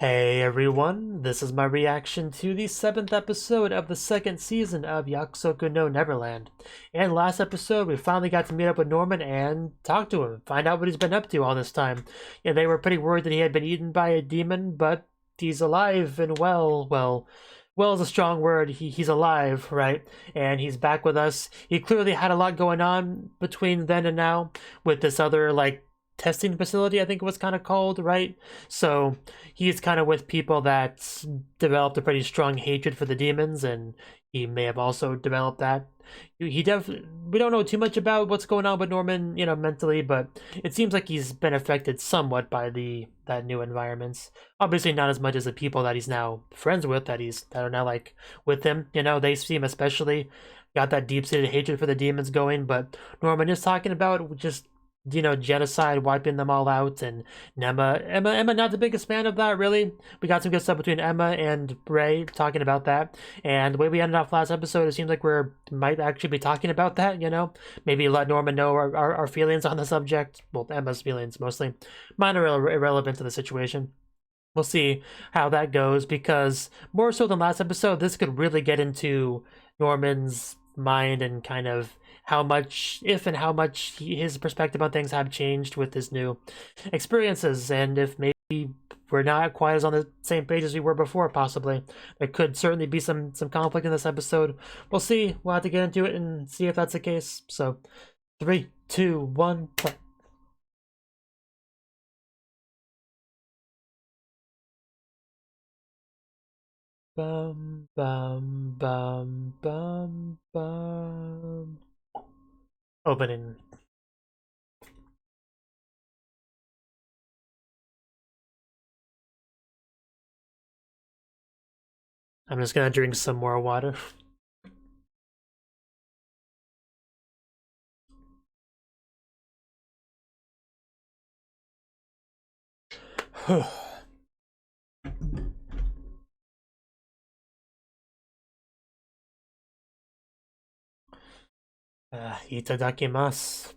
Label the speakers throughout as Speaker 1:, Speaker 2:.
Speaker 1: Hey everyone, this is my reaction to the 7th episode of the second season of Yakusoku no Neverland. And last episode, we finally got to meet up with Norman and talk to him, find out what he's been up to all this time. Yeah, they were pretty worried that he had been eaten by a demon, but he's alive and well is a strong word. He's alive, right? And he's back with us. He clearly had a lot going on between then and now with this other, testing facility, I think it was kind of called, right? So he's kind of with people that developed a pretty strong hatred for the demons, and he may have also developed that. We don't know too much about what's going on with Norman, mentally, but it seems like he's been affected somewhat by that new environments. Obviously, not as much as the people that he's now friends with, that are now with him. They seem especially got that deep-seated hatred for the demons going, but Norman is talking about just genocide, wiping them all out, and Emma, not the biggest fan of that, really. We got some good stuff between Emma and Ray talking about that, and the way we ended off last episode, it seems like might actually be talking about that, maybe let Norman know our feelings on the subject, well, Emma's feelings, mostly. Mine are irrelevant to the situation. We'll see how that goes, because more so than last episode, this could really get into Norman's mind and kind of how much, if and how much his perspective on things have changed with his new experiences, and if maybe we're not quite as on the same page as we were before, possibly. There could certainly be some conflict in this episode. We'll see. We'll have to get into it and see if that's the case. So, 3, 2, 1, play. Bum, bum, bum, bum, bum. Opening. I'm just gonna drink some more water. Itadakimasu.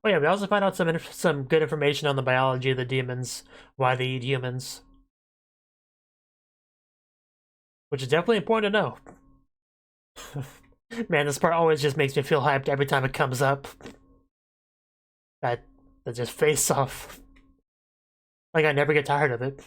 Speaker 1: Oh yeah, we also find out some good information on the biology of the demons, why they eat humans, which is definitely important to know. Man, this part always just makes me feel hyped every time it comes up. That just face off. Like I never get tired of it.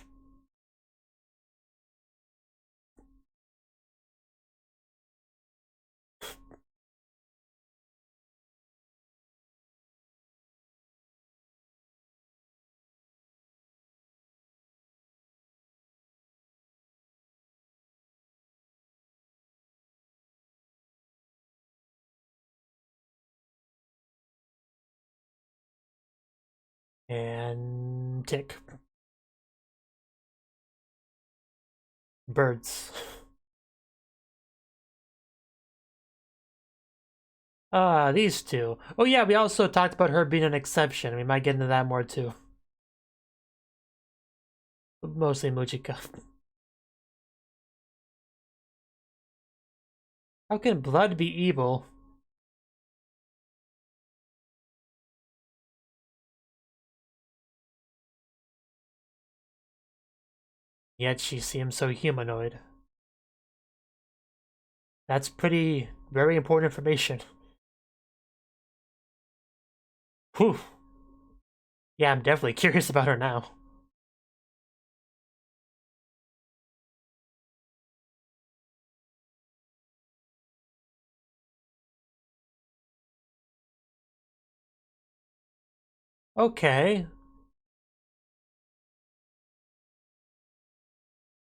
Speaker 1: And tick. Birds. These two. Oh yeah, we also talked about her being an exception. We might get into that more too. Mostly Mujika. How can blood be evil? Yet she seems so humanoid. That's very important information. Whew. Yeah, I'm definitely curious about her now. Okay.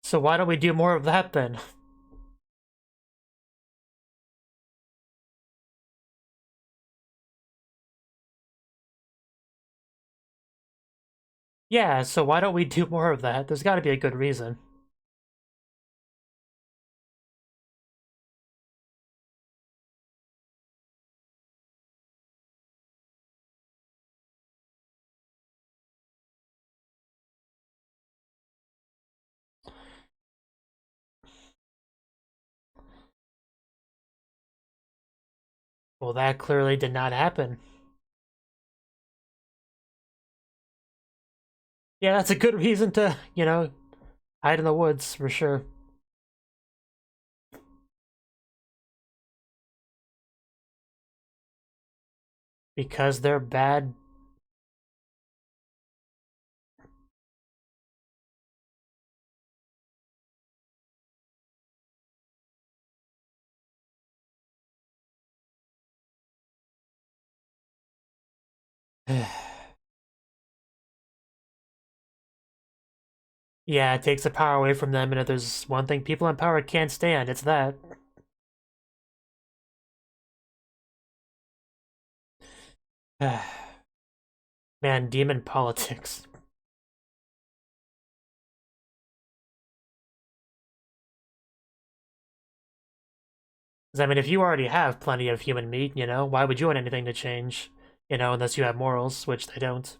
Speaker 1: So why don't we do more of that then? Yeah, so why don't we do more of that? There's gotta be a good reason. Well, that clearly did not happen. Yeah, that's a good reason to, hide in the woods, for sure. Because they're bad. Yeah, it takes the power away from them, and if there's one thing people in power can't stand, it's that. Man, demon politics. I mean, if you already have plenty of human meat, why would you want anything to change? Unless you have morals, which they don't.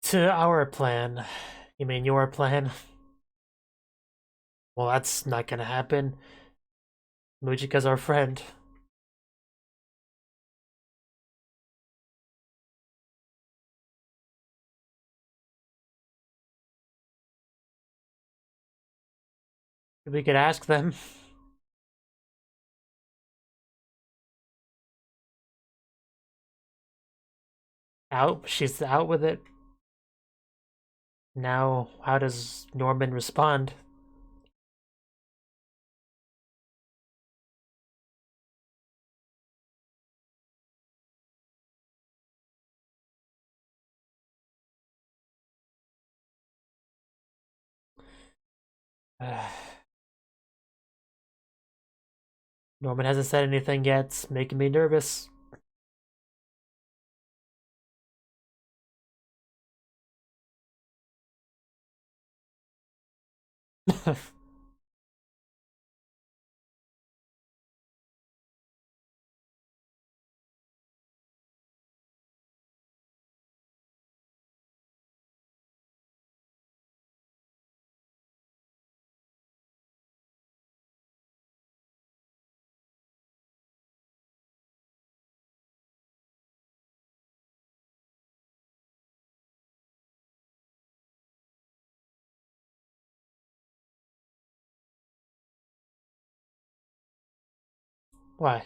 Speaker 1: To our plan. You mean your plan? Well, that's not gonna happen. Mujika's our friend. We could ask them. Out? She's out with it. Now, how does Norman respond? Norman hasn't said anything yet, it's making me nervous. Why?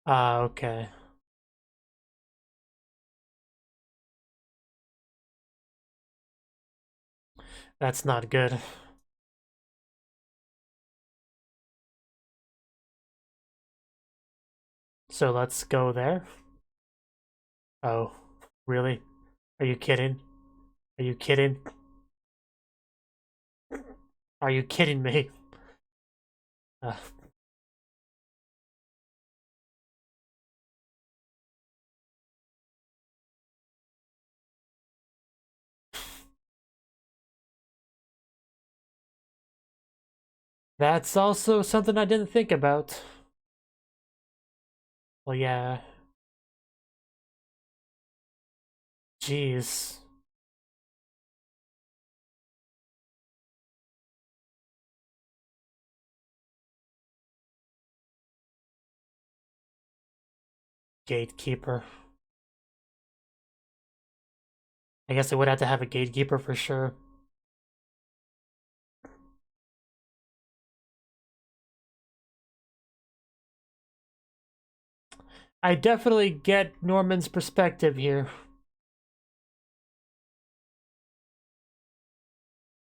Speaker 1: Ah, okay. That's not good. So let's go there. Oh, really? Are you kidding? Are you kidding? Are you kidding me? Uh, that's also something I didn't think about. Well, yeah. Jeez. Gatekeeper. I guess I would have to have a gatekeeper for sure. I definitely get Norman's perspective here.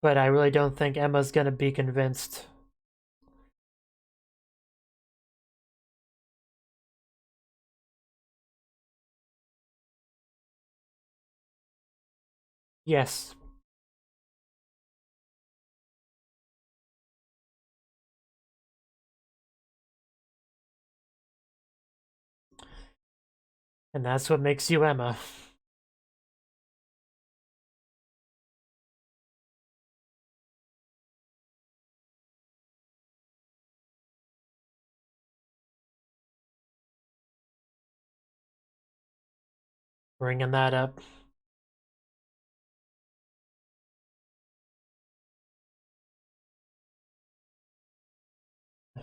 Speaker 1: But I really don't think Emma's gonna be convinced. Yes. And that's what makes you Emma. Bringing that up. I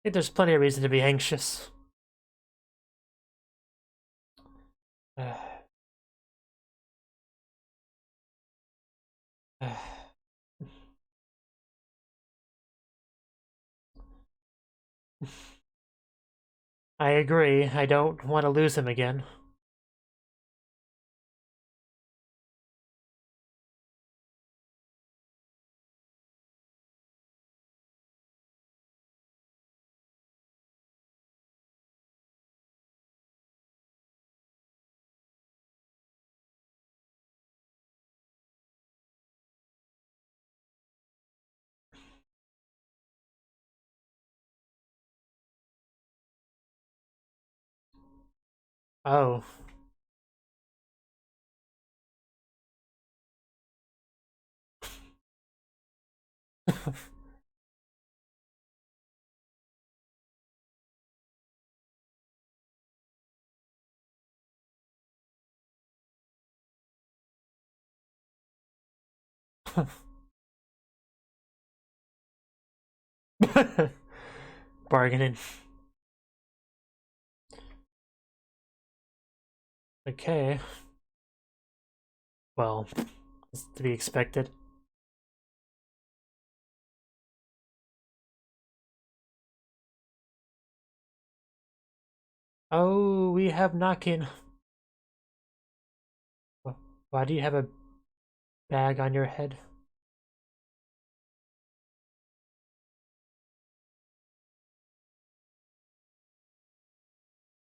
Speaker 1: think there's plenty of reason to be anxious. I agree. I don't want to lose him again. Oh. Bargaining. Okay. Well, it's to be expected. Oh, we have knocking. Why do you have a bag on your head?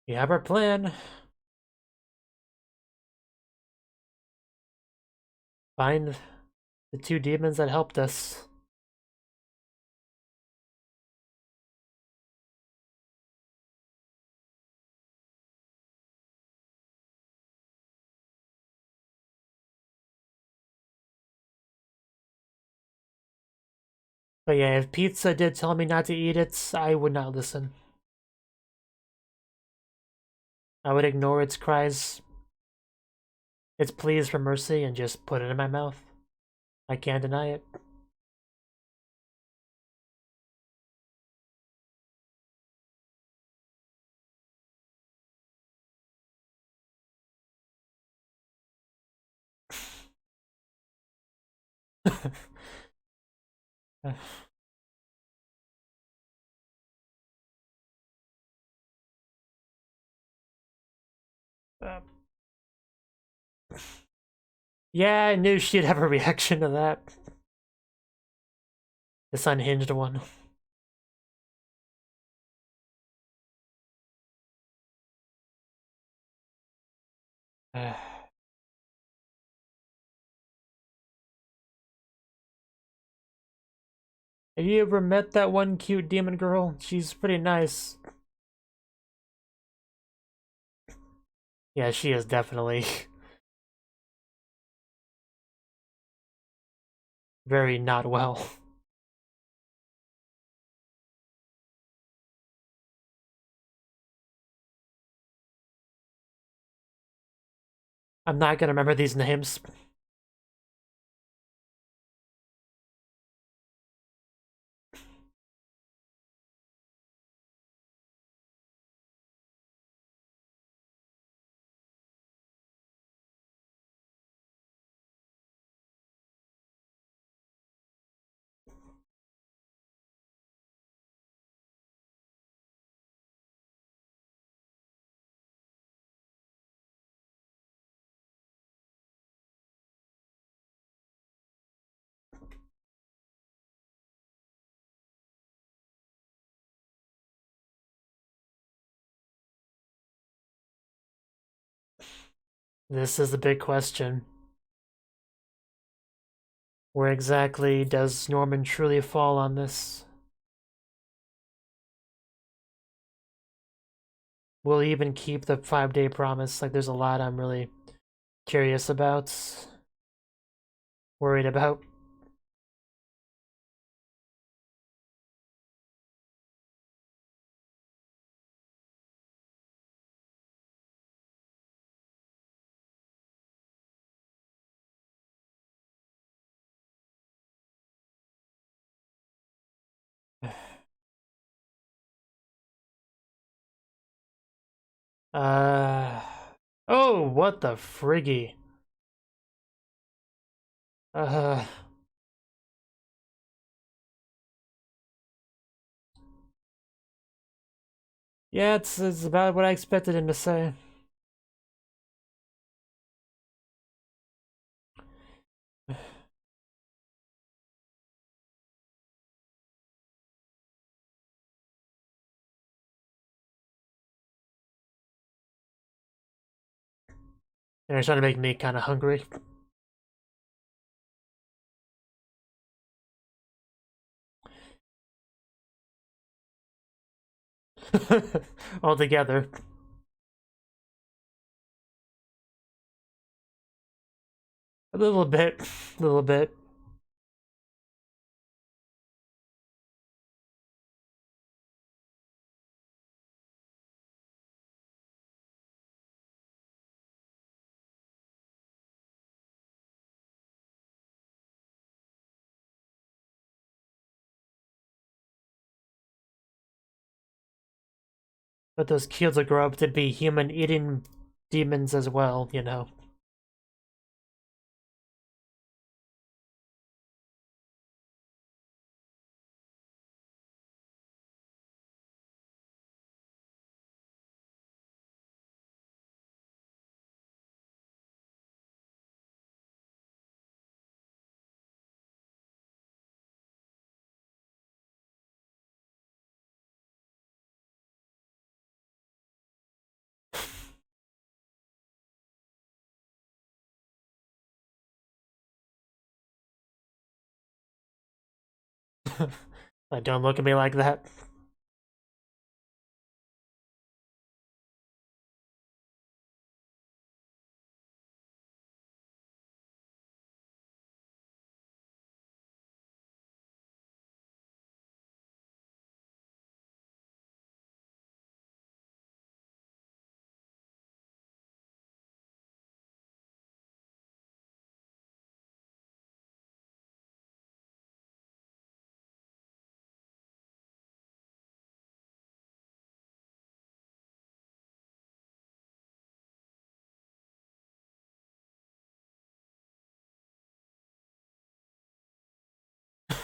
Speaker 1: We have our plan. Find the two demons that helped us. But yeah, if pizza did tell me not to eat it, I would not listen. I would ignore its cries, its pleas for mercy, and just put it in my mouth. I can't deny it. Uh, yeah, I knew she'd have a reaction to that. This unhinged one. Have you ever met that one cute demon girl? She's pretty nice. Yeah, she is definitely very not well. I'm not gonna remember these names. This is the big question. Where exactly does Norman truly fall on this? Will he even keep the 5-day promise? Like, there's a lot I'm really curious about. Worried about. Oh, what the friggy? Yeah, it's about what I expected him to say. They're trying to make me kind of hungry. All together. A little bit. A little bit. But those kills will grow up to be human-eating demons as well, you know. Like, don't look at me like that.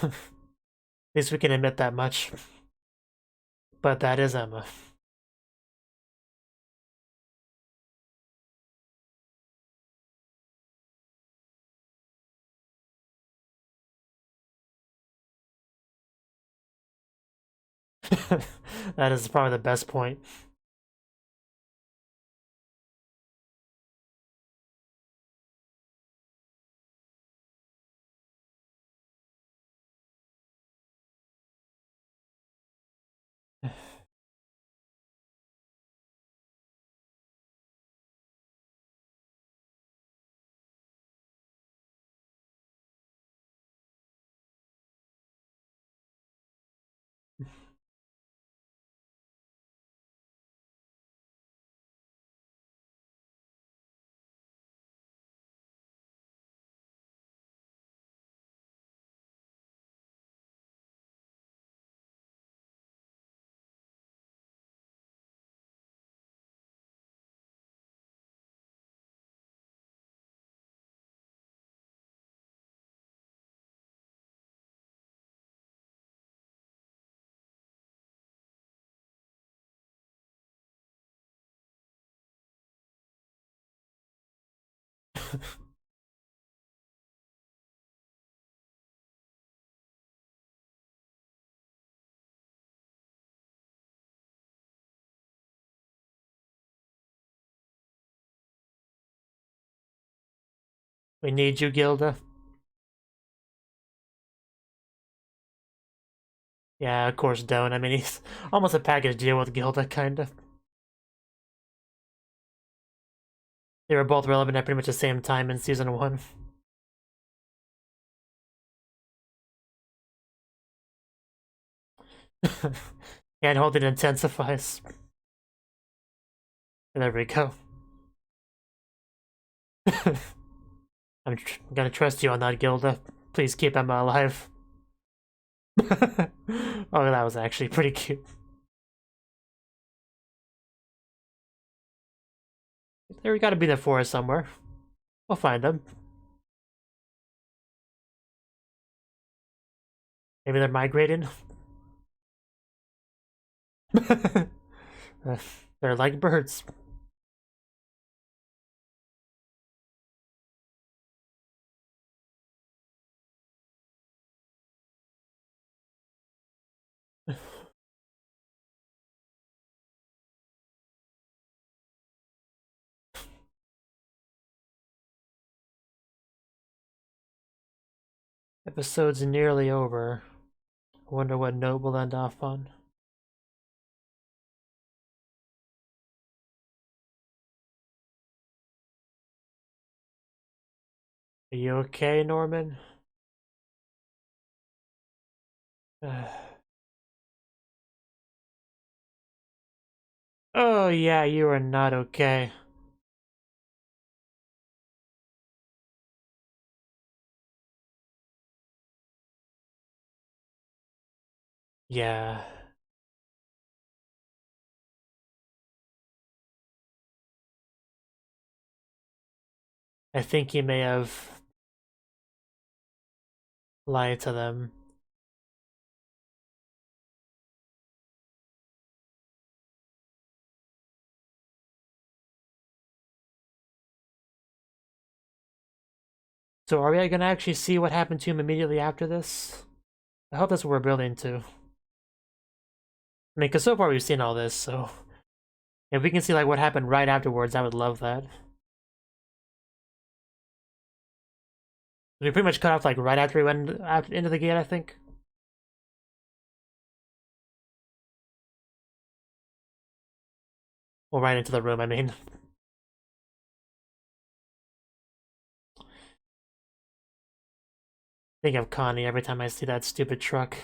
Speaker 1: At least we can admit that much. But that is Emma. That is probably the best point. We need you, Gilda. Yeah, of course, don't. I mean, he's almost a package deal with Gilda, kind of. They were both relevant at pretty much the same time in season 1. Hand holding intensifies. There we go. I'm gonna trust you on that, Gilda. Please keep Emma alive. Oh, that was actually pretty cute. They gotta be in the forest somewhere. We'll find them. Maybe they're migrating. They're like birds. Episode's nearly over. I wonder what note we'll end off on. Are you okay, Norman? Oh yeah, you are not okay. Yeah. I think he may have lied to them. So are we gonna actually see what happened to him immediately after this? I hope that's what we're building to. I mean, because so far we've seen all this, so... If we can see like what happened right afterwards, I would love that. We pretty much cut off like right after we went into the gate, I think. Well, right into the room, I mean. Think of Connie every time I see that stupid truck.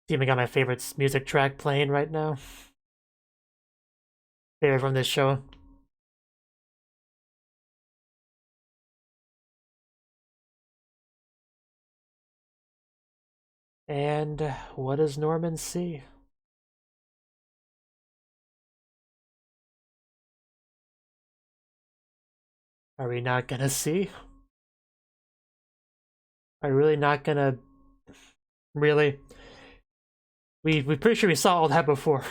Speaker 1: Even got my favorite music track playing right now. Favorite from this show. And what does Norman see? Are we not gonna see? Are we really not gonna... Really? We're pretty sure we saw all that before.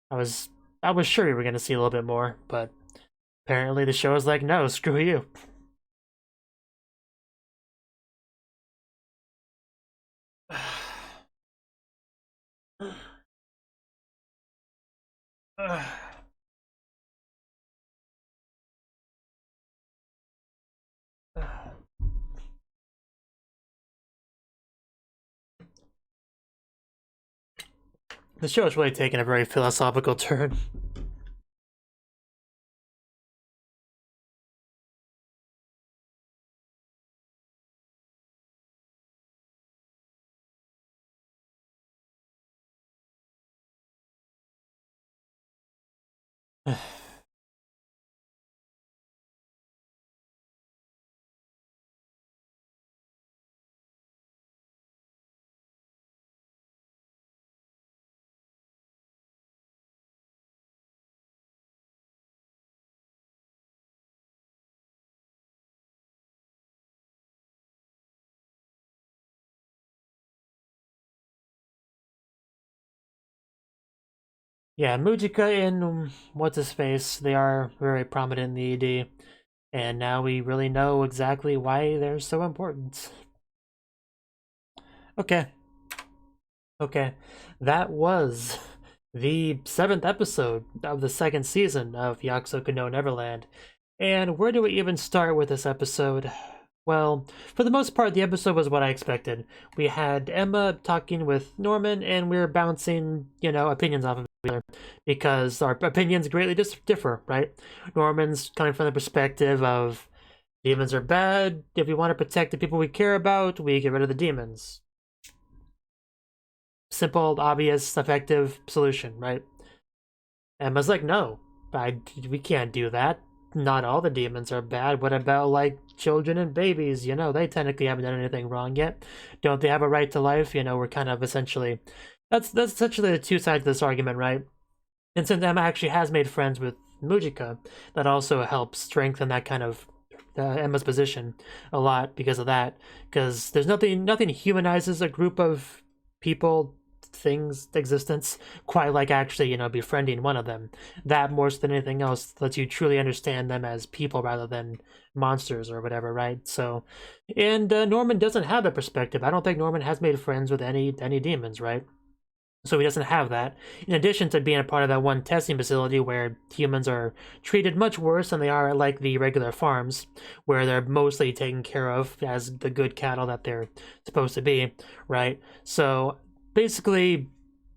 Speaker 1: I was sure we were gonna see a little bit more, but apparently the show is like, no, screw you. The show is really taking a very philosophical turn. Yeah, Mujika and What's-His-Face, they are very prominent in the ED. And now we really know exactly why they're so important. Okay. Okay. That was the 7th episode of the 2nd season of Yakusoku no Neverland. And where do we even start with this episode? Well, for the most part, the episode was what I expected. We had Emma talking with Norman, and we were bouncing, opinions off of each other, because our opinions greatly differ, right? Norman's coming from the perspective of demons are bad. If we want to protect the people we care about, we get rid of the demons. Simple, obvious, effective solution, right? Emma's like, no, we can't do that. not all the demons are bad. What about, like, children and babies? You know, they technically haven't done anything wrong yet. Don't they have a right to life? You know, we're kind of essentially... That's essentially the two sides of this argument, right? And since Emma actually has made friends with Mujika, that also helps strengthen that kind of Emma's position a lot because of that. Because there's nothing humanizes a group of people, things, existence quite like actually, you know, befriending one of them. That more than anything else lets you truly understand them as people rather than monsters or whatever, right? So, and Norman doesn't have that perspective. I don't think Norman has made friends with any demons, right? So he doesn't have that. In addition to being a part of that one testing facility where humans are treated much worse than they are at, like, the regular farms, where they're mostly taken care of as the good cattle that they're supposed to be, right? So basically,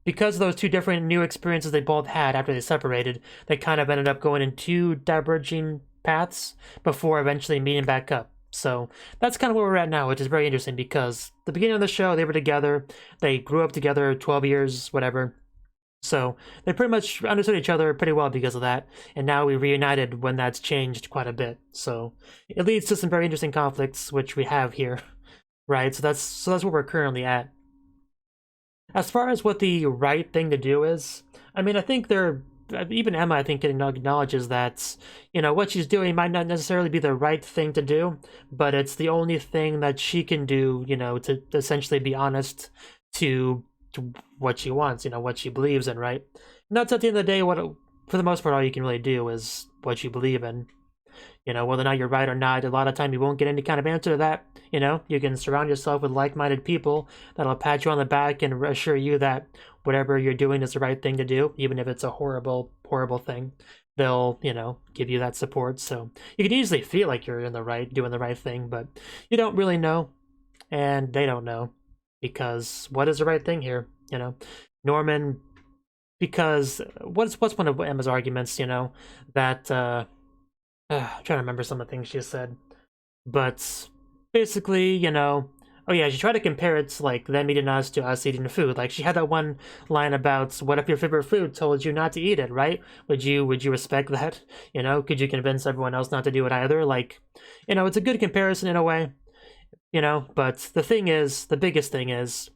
Speaker 1: because of those two different new experiences they both had after they separated, they kind of ended up going in two diverging paths before eventually meeting back up. So that's kind of where we're at now, which is very interesting because the beginning of the show, they were together, they grew up together, 12 years, whatever. So they pretty much understood each other pretty well because of that, and now we reunited when that's changed quite a bit. So it leads to some very interesting conflicts, which we have here, right? So that's where we're currently at. As far as what the right thing to do is, I mean, I think even Emma, I think, acknowledges that, you know, what she's doing might not necessarily be the right thing to do, but it's the only thing that she can do, you know, to essentially be honest to what she wants, you know, what she believes in, right? And that's at the end of the day for the most part, all you can really do is what you believe in. You know, whether or not you're right or not, a lot of time you won't get any kind of answer to that. You know, you can surround yourself with like-minded people that'll pat you on the back and reassure you that whatever you're doing is the right thing to do, even if it's a horrible, horrible thing. They'll, you know, give you that support. So you can easily feel like you're doing the right thing, but you don't really know, and they don't know, because what is the right thing here? You know, Norman, because what's one of Emma's arguments? You know, that I'm trying to remember some of the things she said, but basically, you know, oh yeah, she tried to compare it to, like, them eating us to us eating the food. Like, she had that one line about, what if your favorite food told you not to eat it, right? Would you respect that? You know, could you convince everyone else not to do it either? Like, you know, it's a good comparison in a way, you know, but the biggest thing is,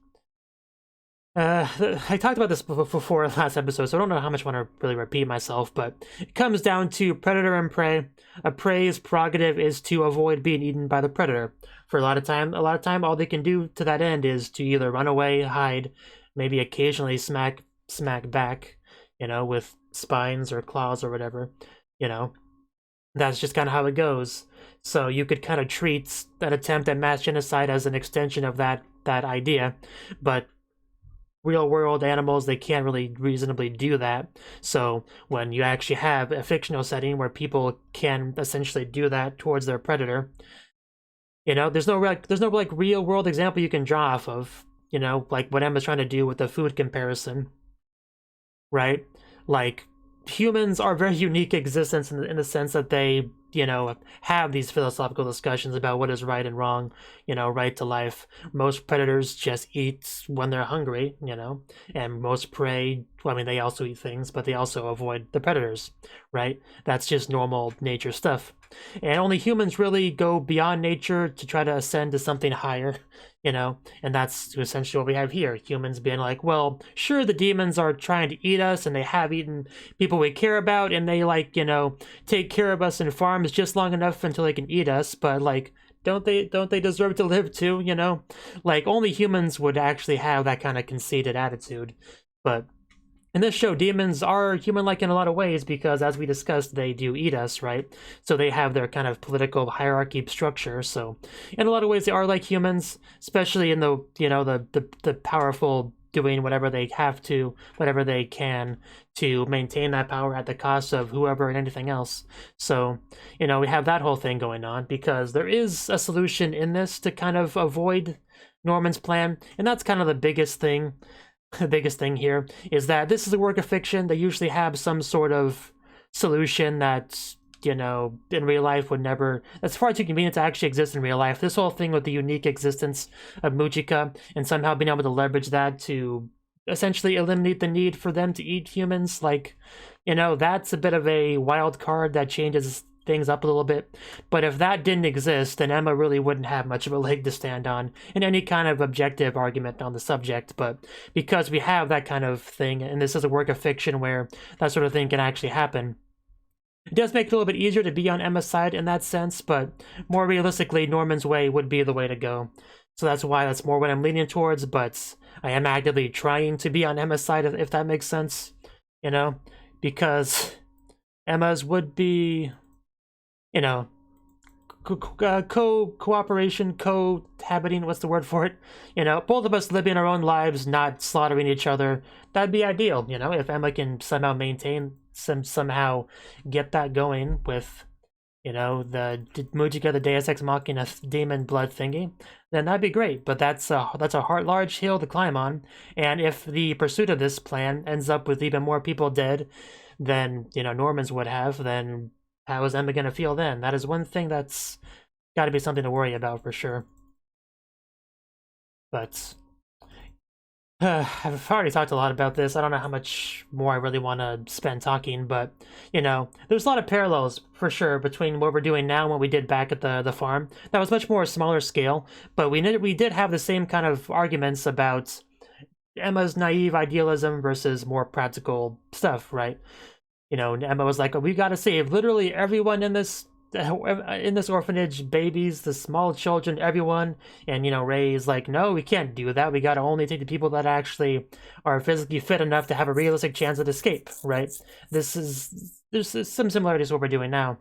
Speaker 1: I talked about this before last episode, so I don't know how much I want to really repeat myself, but it comes down to predator and prey. A prey's prerogative is to avoid being eaten by the predator. For a lot of time, all they can do to that end is to either run away, hide, maybe occasionally smack back, you know, with spines or claws or whatever, you know. That's just kind of how it goes. So you could kind of treat an attempt at mass genocide as an extension of that idea, but real world animals, they can't really reasonably do that. So when you actually have a fictional setting where people can essentially do that towards their predator, you know, there's no real world example you can draw off of, you know, like what Emma's trying to do with the food comparison, right? Like, humans are very unique existence in the sense that they, you know, have these philosophical discussions about what is right and wrong, you know, right to life. Most predators just eat when they're hungry, you know, and most prey, well, I mean, they also eat things, but they also avoid the predators, right? That's just normal nature stuff. And only humans really go beyond nature to try to ascend to something higher, you know, and that's essentially what we have here. Humans being like, well, sure, the demons are trying to eat us, and they have eaten people we care about, and they, like, you know, take care of us in farms just long enough until they can eat us, but, like, don't they deserve to live too, you know? Like, only humans would actually have that kind of conceited attitude. But in this show, demons are human-like in a lot of ways because, as we discussed, they do eat us, right? So they have their kind of political hierarchy structure. So in a lot of ways, they are like humans, especially in the, you know, the powerful doing whatever they have to, whatever they can to maintain that power at the cost of whoever and anything else. So, you know, we have that whole thing going on because there is a solution in this to kind of avoid Norman's plan, and that's kind of the biggest thing. The biggest thing here is that this is a work of fiction. They usually have some sort of solution that, you know, in real life would never, that's far too convenient to actually exist in real life. This whole thing with the unique existence of Mujika and somehow being able to leverage that to essentially eliminate the need for them to eat humans, like, you know, that's a bit of a wild card that changes things up a little bit. But if that didn't exist, then Emma really wouldn't have much of a leg to stand on in any kind of objective argument on the subject. But because we have that kind of thing, and this is a work of fiction where that sort of thing can actually happen, it does make it a little bit easier to be on Emma's side in that sense, but more realistically, Norman's way would be the way to go. So that's why that's more what I'm leaning towards, but I am actively trying to be on Emma's side, if that makes sense, you know? Because Emma's would be, you know, cooperation, cohabiting, what's the word for it? You know, both of us living our own lives, not slaughtering each other. That'd be ideal, you know, if Emma can somehow maintain, somehow get that going with, you know, the Mujika, the Deus Ex Machina demon blood thingy, then that'd be great. But that's a large hill to climb on, and if the pursuit of this plan ends up with even more people dead than, you know, Norman's would have, then how is Emma gonna feel then? That is one thing that's got to be something to worry about for sure. But I've already talked a lot about this. I don't know how much more I really want to spend talking, but, you know, there's a lot of parallels, for sure, between what we're doing now and what we did back at the farm. That was much more smaller scale, but we did have the same kind of arguments about Emma's naive idealism versus more practical stuff, right? You know, Emma was like, we gotta save literally everyone in this orphanage, babies, the small children, everyone. And, you know, Ray is like, no, we can't do that. We gotta only take the people that actually are physically fit enough to have a realistic chance at escape, right? There's some similarities to what we're doing now.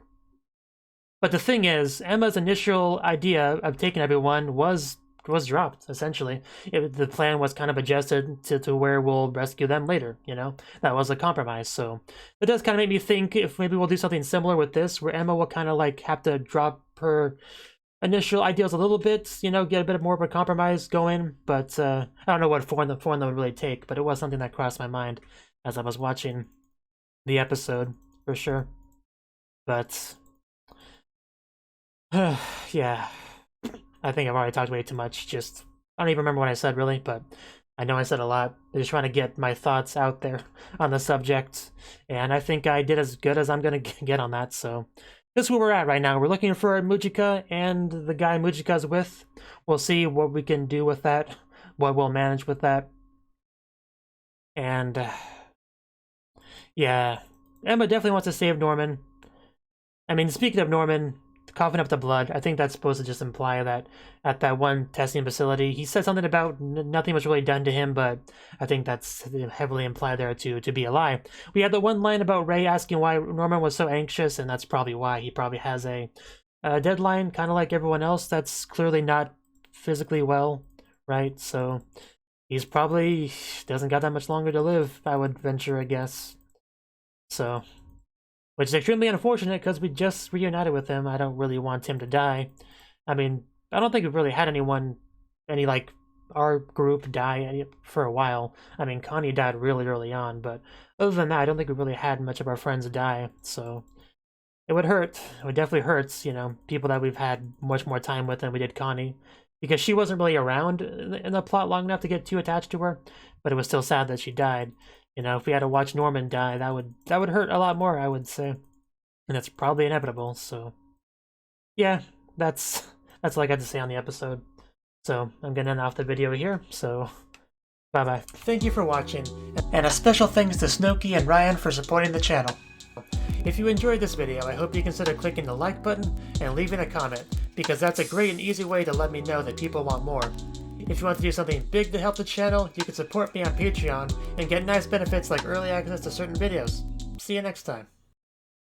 Speaker 1: But the thing is, Emma's initial idea of taking everyone was dropped, essentially. The plan was kind of adjusted to where we'll rescue them later, you know? That was a compromise, so it does kind of make me think if maybe we'll do something similar with this, where Emma will kind of like have to drop her initial ideals a little bit, you know, get a bit more of a compromise going, but I don't know what form that would really take, but it was something that crossed my mind as I was watching the episode, for sure. But yeah, I think I've already talked way too much. Just, I don't even remember what I said, really, but I know I said a lot. I'm just trying to get my thoughts out there on the subject, and I think I did as good as I'm going to get on that, so this is where we're at right now. We're looking for Mujika and the guy Mujika's with. We'll see what we can do with that, what we'll manage with that. And, yeah, Emma definitely wants to save Norman. I mean, speaking of Norman, coughing up the blood, I think that's supposed to just imply that at that one testing facility, he said something about nothing was really done to him, but I think that's heavily implied there to be a lie. We had the one line about Ray asking why Norman was so anxious, and that's probably why. He probably has a deadline, kind of like everyone else that's clearly not physically well, right? So he's probably doesn't got that much longer to live, I would venture a guess. So, which is extremely unfortunate because we just reunited with him. I don't really want him to die. I mean, I don't think we've really had any like our group die for a while. I mean, Connie died really early on, but other than that, I don't think we really had much of our friends die. So it would hurt. It definitely hurts, you know, people that we've had much more time with than we did Connie, because she wasn't really around in the plot long enough to get too attached to her. But it was still sad that she died. You know, if we had to watch Norman die, that would hurt a lot more, I would say. And that's probably inevitable, so yeah, that's all I got to say on the episode. So I'm gonna end off the video here, so bye-bye. Thank you for watching, and a special thanks to Cnouki and Ryan for supporting the channel. If you enjoyed this video, I hope you consider clicking the like button and leaving a comment, because that's a great and easy way to let me know that people want more. If you want to do something big to help the channel, you can support me on Patreon and get nice benefits like early access to certain videos. See you next time.